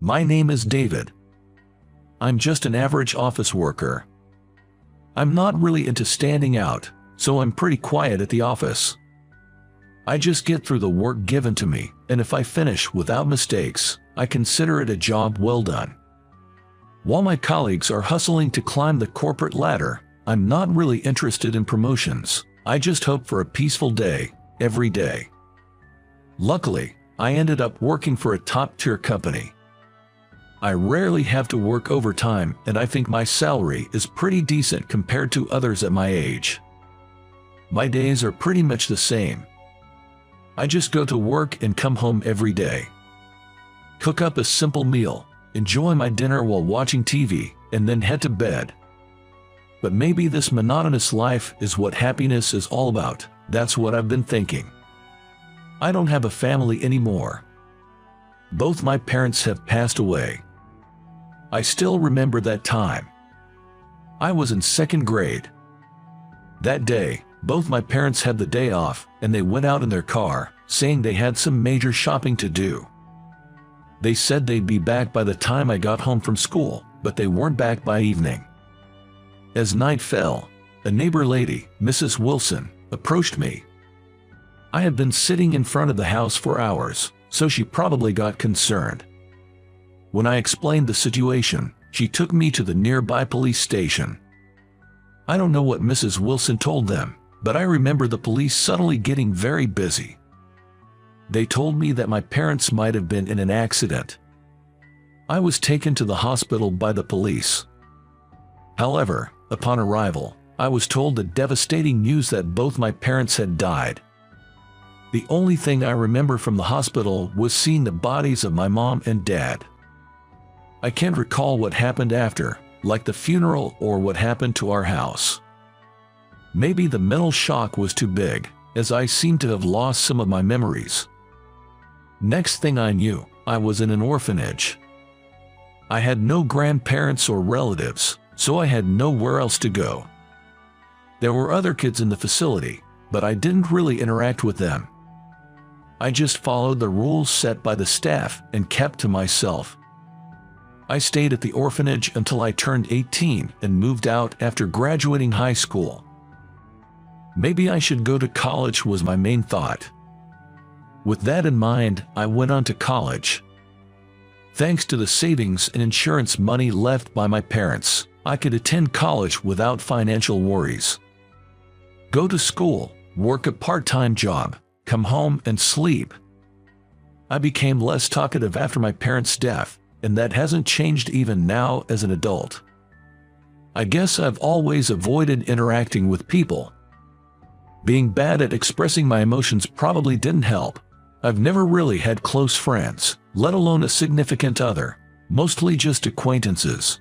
My name is David. I'm just an average office worker. I'm not really into standing out, so I'm pretty quiet at the office. I just get through the work given to me, and if I finish without mistakes, I consider it a job well done. While my colleagues are hustling to climb the corporate ladder, I'm not really interested in promotions. I just hope for a peaceful day, every day. Luckily, I ended up working for a top-tier company. I rarely have to work overtime, and I think my salary is pretty decent compared to others at my age. My days are pretty much the same. I just go to work and come home every day. Cook up a simple meal, enjoy my dinner while watching TV, and then head to bed. But maybe this monotonous life is what happiness is all about. That's what I've been thinking. I don't have a family anymore. Both my parents have passed away. I still remember that time. I was in second grade. That day, both my parents had the day off, and they went out in their car, saying they had some major shopping to do. They said they'd be back by the time I got home from school, but they weren't back by evening. As night fell, a neighbor lady, Mrs. Wilson, approached me. I had been sitting in front of the house for hours, so she probably got concerned. When I explained the situation, she took me to the nearby police station. I don't know what Mrs. Wilson told them, but I remember the police suddenly getting very busy. They told me that my parents might have been in an accident. I was taken to the hospital by the police. However, upon arrival, I was told the devastating news that both my parents had died. The only thing I remember from the hospital was seeing the bodies of my mom and dad. I can't recall what happened after, like the funeral or what happened to our house. Maybe the mental shock was too big, as I seemed to have lost some of my memories. Next thing I knew, I was in an orphanage. I had no grandparents or relatives, so I had nowhere else to go. There were other kids in the facility, but I didn't really interact with them. I just followed the rules set by the staff and kept to myself. I stayed at the orphanage until I turned 18 and moved out after graduating high school. Maybe I should go to college was my main thought. With that in mind, I went on to college. Thanks to the savings and insurance money left by my parents, I could attend college without financial worries. Go to school, work a part-time job, come home and sleep. I became less talkative after my parents' death, and that hasn't changed even now as an adult. I guess I've always avoided interacting with people. Being bad at expressing my emotions probably didn't help. I've never really had close friends, let alone a significant other, mostly just acquaintances.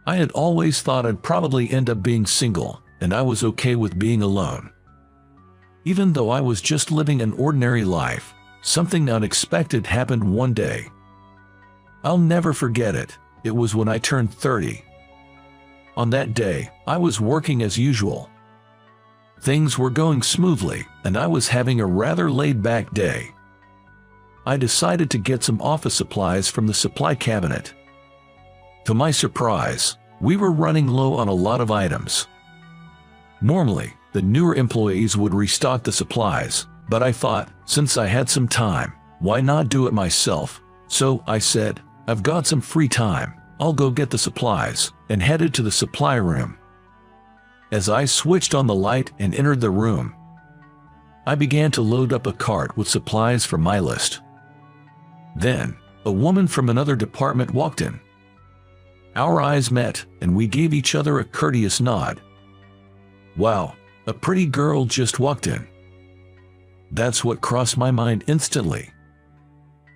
I had always thought I'd probably end up being single, and I was okay with being alone. Even though I was just living an ordinary life, something unexpected happened one day. I'll never forget it. It was when I turned 30. On that day, I was working as usual. Things were going smoothly, and I was having a rather laid-back day. I decided to get some office supplies from the supply cabinet. To my surprise, we were running low on a lot of items. Normally, the newer employees would restock the supplies, but I thought, since I had some time, why not do it myself? So I said, I've got some free time, I'll go get the supplies, and headed to the supply room. As I switched on the light and entered the room, I began to load up a cart with supplies from my list. Then, a woman from another department walked in. Our eyes met, and we gave each other a courteous nod. Wow, a pretty girl just walked in. That's what crossed my mind instantly.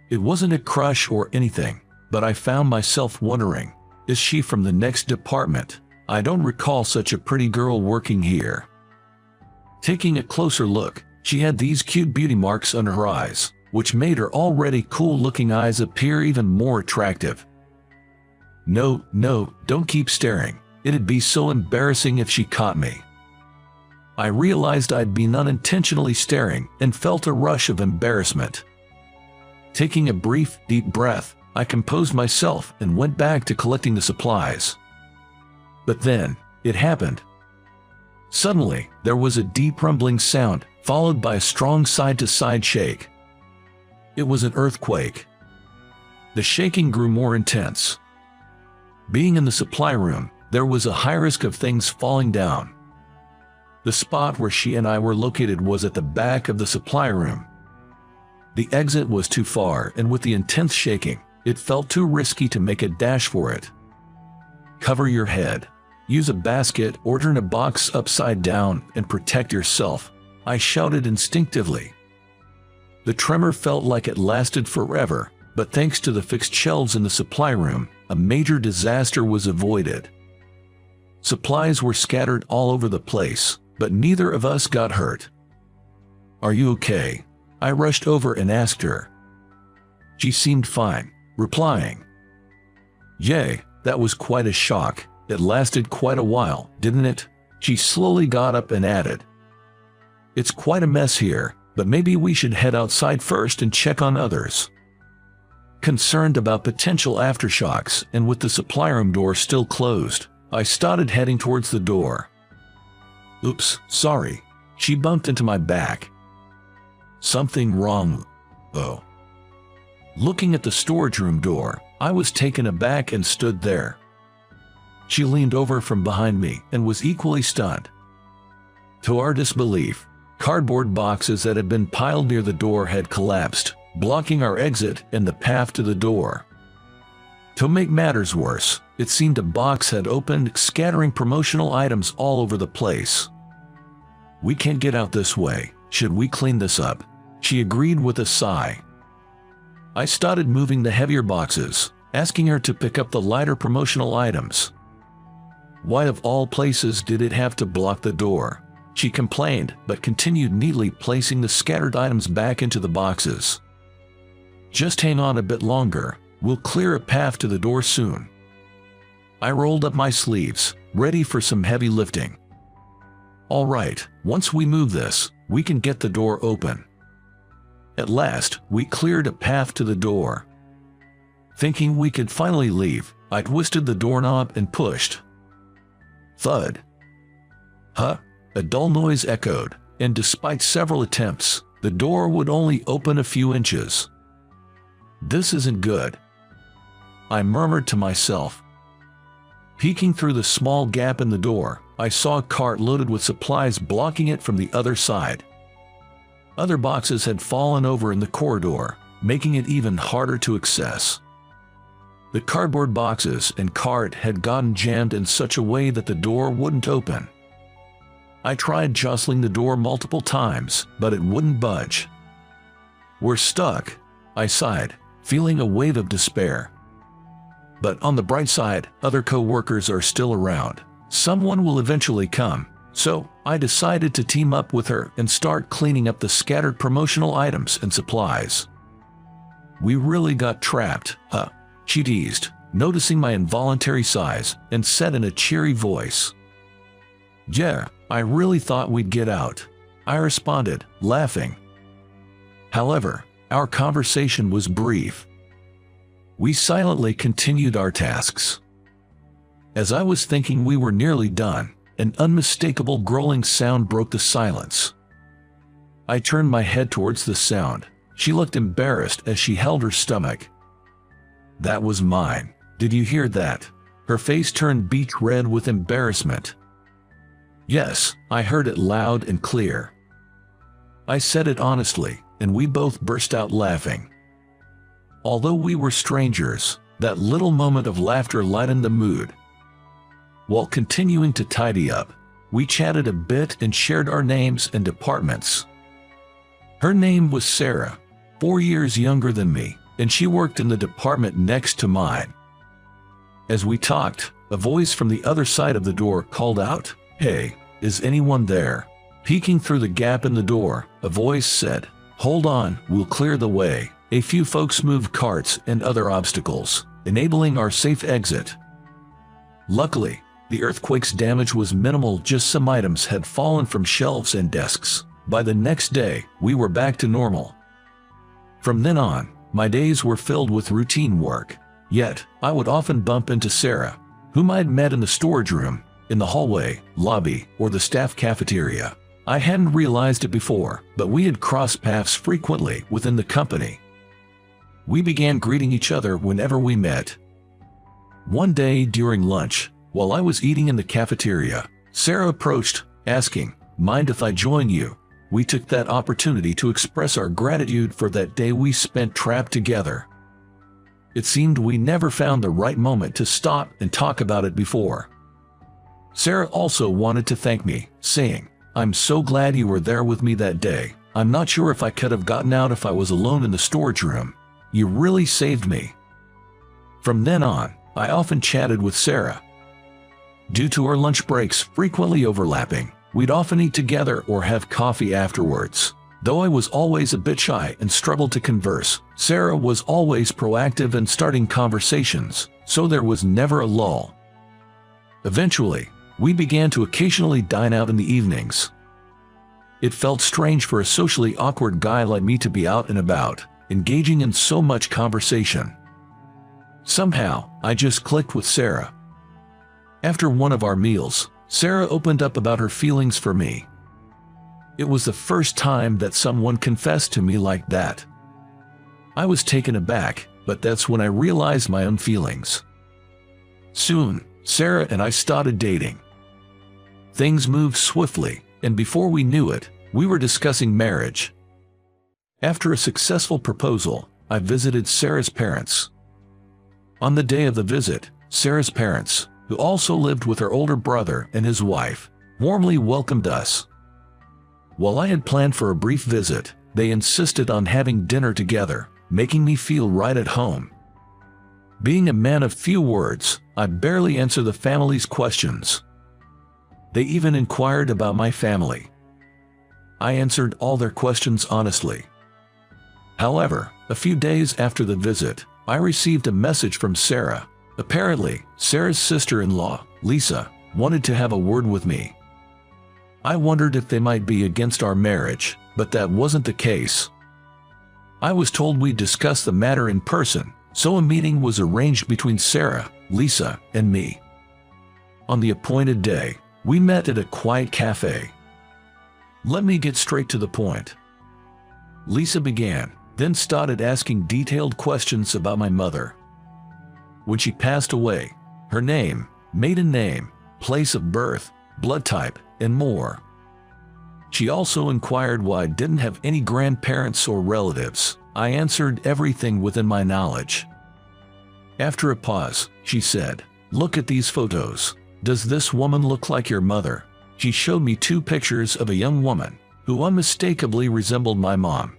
It wasn't a crush or anything, but I found myself wondering, is she from the next department? I don't recall such a pretty girl working here. Taking a closer look, she had these cute beauty marks under her eyes, which made her already cool-looking eyes appear even more attractive. No, don't keep staring. It'd be so embarrassing if she caught me. I realized I'd been unintentionally staring and felt a rush of embarrassment. Taking a brief, deep breath, I composed myself and went back to collecting the supplies. But then, it happened. Suddenly, there was a deep rumbling sound, followed by a strong side-to-side shake. It was an earthquake. The shaking grew more intense. Being in the supply room, there was a high risk of things falling down. The spot where she and I were located was at the back of the supply room. The exit was too far, and with the intense shaking, it felt too risky to make a dash for it. Cover your head. Use a basket or turn a box upside down and protect yourself, I shouted instinctively. The tremor felt like it lasted forever, but thanks to the fixed shelves in the supply room, a major disaster was avoided. Supplies were scattered all over the place, but neither of us got hurt. "Are you okay?" I rushed over and asked her. She seemed fine, replying, "Yay, that was quite a shock. It lasted quite a while, didn't it?" She slowly got up and added, "It's quite a mess here, but maybe we should head outside first and check on others." Concerned about potential aftershocks and with the supply room door still closed, I started heading towards the door. "Oops, sorry." She bumped into my back. "Something wrong, though." Looking at the storage room door, I was taken aback and stood there. She leaned over from behind me and was equally stunned. To our disbelief, cardboard boxes that had been piled near the door had collapsed, blocking our exit and the path to the door. To make matters worse, it seemed a box had opened, scattering promotional items all over the place. "We can't get out this way. Should we clean this up?" She agreed with a sigh. I started moving the heavier boxes, asking her to pick up the lighter promotional items. "Why of all places did it have to block the door?" She complained, but continued neatly placing the scattered items back into the boxes. "Just hang on a bit longer, we'll clear a path to the door soon." I rolled up my sleeves, ready for some heavy lifting. "All right, once we move this, we can get the door open." At last, we cleared a path to the door. Thinking we could finally leave, I twisted the doorknob and pushed. Thud. "Huh?" A dull noise echoed, and despite several attempts, the door would only open a few inches. "This isn't good," I murmured to myself. Peeking through the small gap in the door, I saw a cart loaded with supplies blocking it from the other side. Other boxes had fallen over in the corridor, making it even harder to access. The cardboard boxes and cart had gotten jammed in such a way that the door wouldn't open. I tried jostling the door multiple times, but it wouldn't budge. "We're stuck," I sighed, feeling a wave of despair. But on the bright side, other co-workers are still around. Someone will eventually come, so I decided to team up with her and start cleaning up the scattered promotional items and supplies. "We really got trapped, huh?" she teased, noticing my involuntary sighs, and said in a cheery voice. "Yeah, I really thought we'd get out," I responded, laughing. However, our conversation was brief. We silently continued our tasks. As I was thinking we were nearly done, an unmistakable growling sound broke the silence. I turned my head towards the sound. She looked embarrassed as she held her stomach. "That was mine. Did you hear that?" Her face turned beet red with embarrassment. "Yes, I heard it loud and clear." I said it honestly, and we both burst out laughing. Although we were strangers, that little moment of laughter lightened the mood. While continuing to tidy up, we chatted a bit and shared our names and departments. Her name was Sarah, 4 years younger than me, and she worked in the department next to mine. As we talked, a voice from the other side of the door called out, "Hey, is anyone there?" Peeking through the gap in the door, a voice said, "Hold on, we'll clear the way." A few folks moved carts and other obstacles, enabling our safe exit. Luckily, the earthquake's damage was minimal, just some items had fallen from shelves and desks. By the next day, we were back to normal. From then on, My days were filled with routine work. Yet, I would often bump into Sarah, whom I'd met in the storage room, in the hallway, lobby, or the staff cafeteria. I hadn't realized it before, but we had crossed paths frequently within the company. We began greeting each other whenever we met. One day during lunch, while I was eating in the cafeteria, Sarah approached, asking, "Mind if I join you?" We took that opportunity to express our gratitude for that day we spent trapped together. It seemed we never found the right moment to stop and talk about it before. Sarah also wanted to thank me, saying, "I'm so glad you were there with me that day. I'm not sure if I could have gotten out if I was alone in the storage room. You really saved me." From then on, I often chatted with Sarah. Due to our lunch breaks frequently overlapping, we'd often eat together or have coffee afterwards. Though I was always a bit shy and struggled to converse, Sarah was always proactive in starting conversations, so there was never a lull. Eventually, we began to occasionally dine out in the evenings. It felt strange for a socially awkward guy like me to be out and about, engaging in so much conversation. Somehow, I just clicked with Sarah. After one of our meals, Sarah opened up about her feelings for me. It was the first time that someone confessed to me like that. I was taken aback, but that's when I realized my own feelings. Soon, Sarah and I started dating. Things moved swiftly, and before we knew it, we were discussing marriage. After a successful proposal, I visited Sarah's parents. On the day of the visit, Sarah's parents, who also lived with her older brother and his wife, warmly welcomed us. While I had planned for a brief visit, they insisted on having dinner together, making me feel right at home. Being a man of few words, I barely answered the family's questions. They even inquired about my family. I answered all their questions honestly. However, a few days after the visit, I received a message from Sarah. Apparently, Sarah's sister-in-law, Lisa, wanted to have a word with me. I wondered if they might be against our marriage, but that wasn't the case. I was told we'd discuss the matter in person, so a meeting was arranged between Sarah, Lisa, and me. On the appointed day, we met at a quiet cafe. Let me get straight to the point. Lisa began, then started asking detailed questions about my mother. When she passed away, her name, maiden name, place of birth, blood type, and more. She also inquired why I didn't have any grandparents or relatives. I answered everything within my knowledge. After a pause, she said, "Look at these photos. Does this woman look like your mother?" She showed me 2 pictures of a young woman who unmistakably resembled my mom.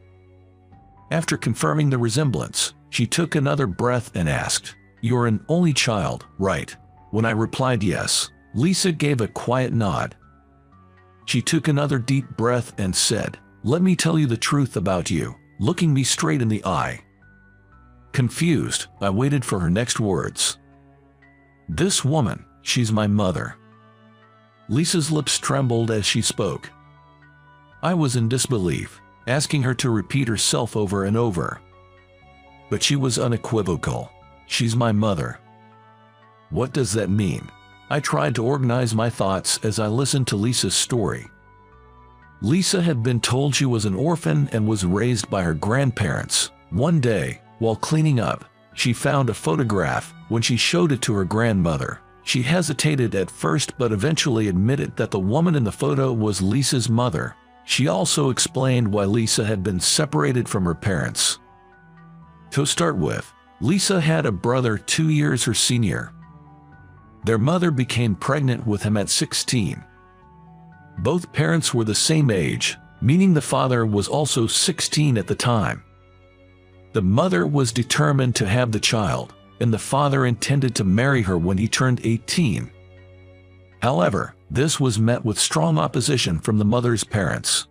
After confirming the resemblance, she took another breath and asked, "You're an only child, right?" When I replied yes, Lisa gave a quiet nod. She took another deep breath and said, "Let me tell you the truth about you," looking me straight in the eye. Confused, I waited for her next words. "This woman, she's my mother." Lisa's lips trembled as she spoke. I was in disbelief, asking her to repeat herself over and over. But she was unequivocal. "She's my mother." What does that mean? I tried to organize my thoughts as I listened to Lisa's story. Lisa had been told she was an orphan and was raised by her grandparents. One day, while cleaning up, she found a photograph. When she showed it to her grandmother, she hesitated at first but eventually admitted that the woman in the photo was Lisa's mother. She also explained why Lisa had been separated from her parents. To start with, Lisa had a brother 2 years her senior. Their mother became pregnant with him at 16. Both parents were the same age, meaning the father was also 16 at the time. The mother was determined to have the child, and the father intended to marry her when he turned 18. However, this was met with strong opposition from the mother's parents.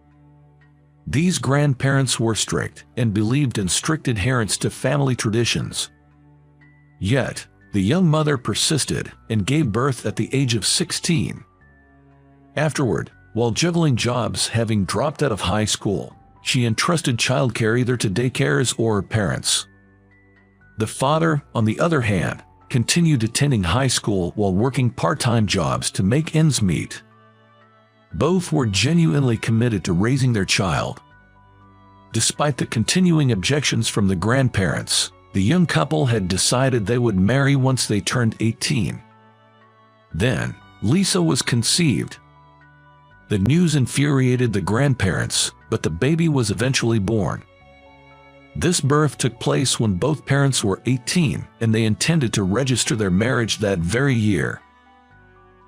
These grandparents were strict and believed in strict adherence to family traditions. Yet, the young mother persisted and gave birth at the age of 16. Afterward, while juggling jobs having dropped out of high school, she entrusted childcare either to daycares or her parents. The father, on the other hand, continued attending high school while working part-time jobs to make ends meet. Both were genuinely committed to raising their child. Despite the continuing objections from the grandparents, the young couple had decided they would marry once they turned 18. Then, Lisa was conceived. The news infuriated the grandparents, but the baby was eventually born. This birth took place when both parents were 18, and they intended to register their marriage that very year.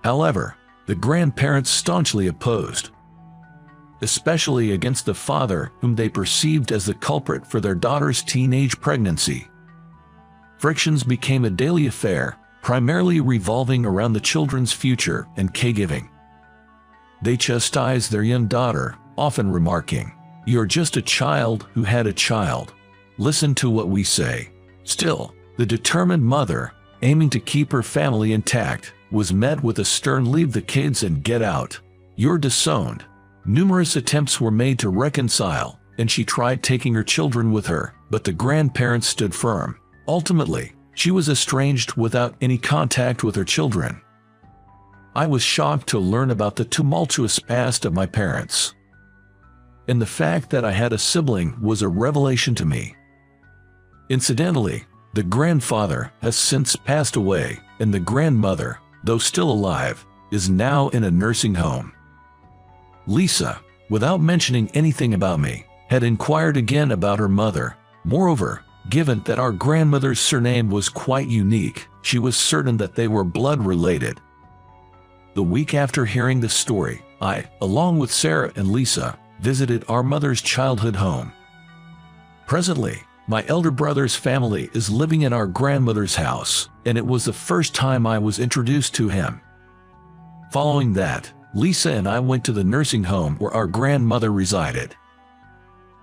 However, the grandparents staunchly opposed, especially against the father, whom they perceived as the culprit for their daughter's teenage pregnancy. Frictions became a daily affair, primarily revolving around the children's future and caregiving. They chastised their young daughter, often remarking, "You're just a child who had a child. Listen to what we say." Still, the determined mother, aiming to keep her family intact, was met with a stern "Leave the kids and get out. You're disowned." Numerous attempts were made to reconcile, and she tried taking her children with her, but the grandparents stood firm. Ultimately, she was estranged without any contact with her children. I was shocked to learn about the tumultuous past of my parents, and the fact that I had a sibling was a revelation to me. Incidentally, the grandfather has since passed away, and the grandmother, though still alive, is now in a nursing home. Lisa, without mentioning anything about me, had inquired again about her mother. Moreover, given that our grandmother's surname was quite unique, she was certain that they were blood-related. The week after hearing this story, I, along with Sarah and Lisa, visited our mother's childhood home. Presently, my elder brother's family is living in our grandmother's house, and it was the first time I was introduced to him. Following that, Lisa and I went to the nursing home where our grandmother resided.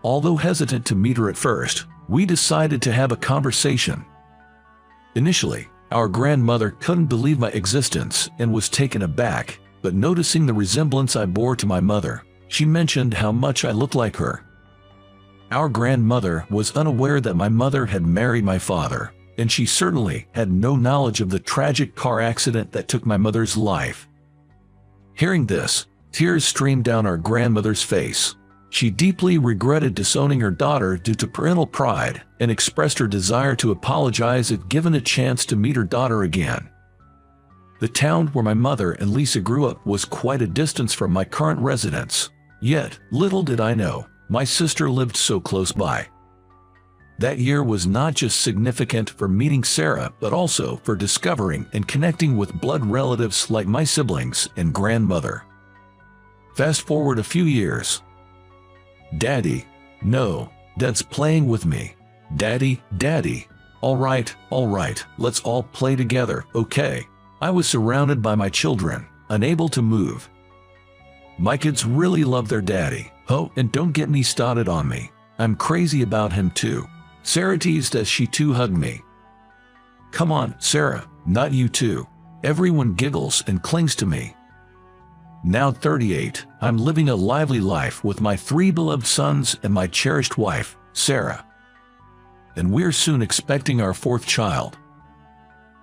Although hesitant to meet her at first, we decided to have a conversation. Initially, our grandmother couldn't believe my existence and was taken aback, but noticing the resemblance I bore to my mother, she mentioned how much I looked like her. Our grandmother was unaware that my mother had married my father, and she certainly had no knowledge of the tragic car accident that took my mother's life. Hearing this, tears streamed down our grandmother's face. She deeply regretted disowning her daughter due to parental pride and expressed her desire to apologize if given a chance to meet her daughter again. The town where my mother and Lisa grew up was quite a distance from my current residence, yet little did I know, my sister lived so close by. That year was not just significant for meeting Sarah, but also for discovering and connecting with blood relatives like my siblings and grandmother. Fast forward a few years. "Daddy, no, Dad's playing with me. Daddy, Daddy. All right, let's all play together, okay?" I was surrounded by my children, unable to move. My kids really love their daddy. Oh, and don't get me started on me. I'm crazy about him too. Sarah teased as she too hugged me. "Come on, Sarah, not you too." Everyone giggles and clings to me. Now 38, I'm living a lively life with my 3 beloved sons and my cherished wife, Sarah. And we're soon expecting our 4th child.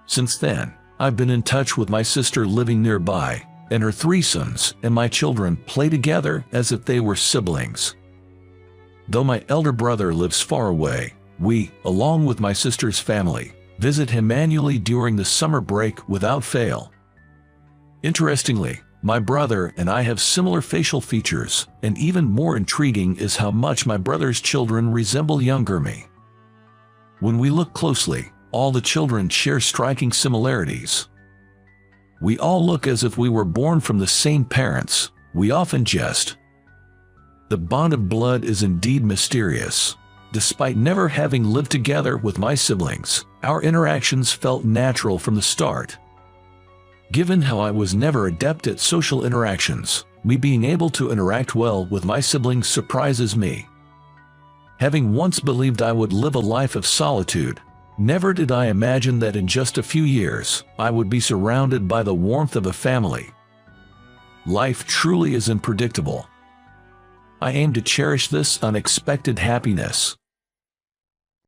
Since then, I've been in touch with my sister living nearby, and her 3 sons and my children play together as if they were siblings. Though my elder brother lives far away, we, along with my sister's family, visit him annually during the summer break without fail. Interestingly, my brother and I have similar facial features, and even more intriguing is how much my brother's children resemble younger me. When we look closely, all the children share striking similarities. We all look as if we were born from the same parents. We often jest. The bond of blood is indeed mysterious. Despite never having lived together with my siblings, our interactions felt natural from the start. Given how I was never adept at social interactions, me being able to interact well with my siblings surprises me. Having once believed I would live a life of solitude, never did I imagine that in just a few years, I would be surrounded by the warmth of a family. Life truly is unpredictable. I aim to cherish this unexpected happiness.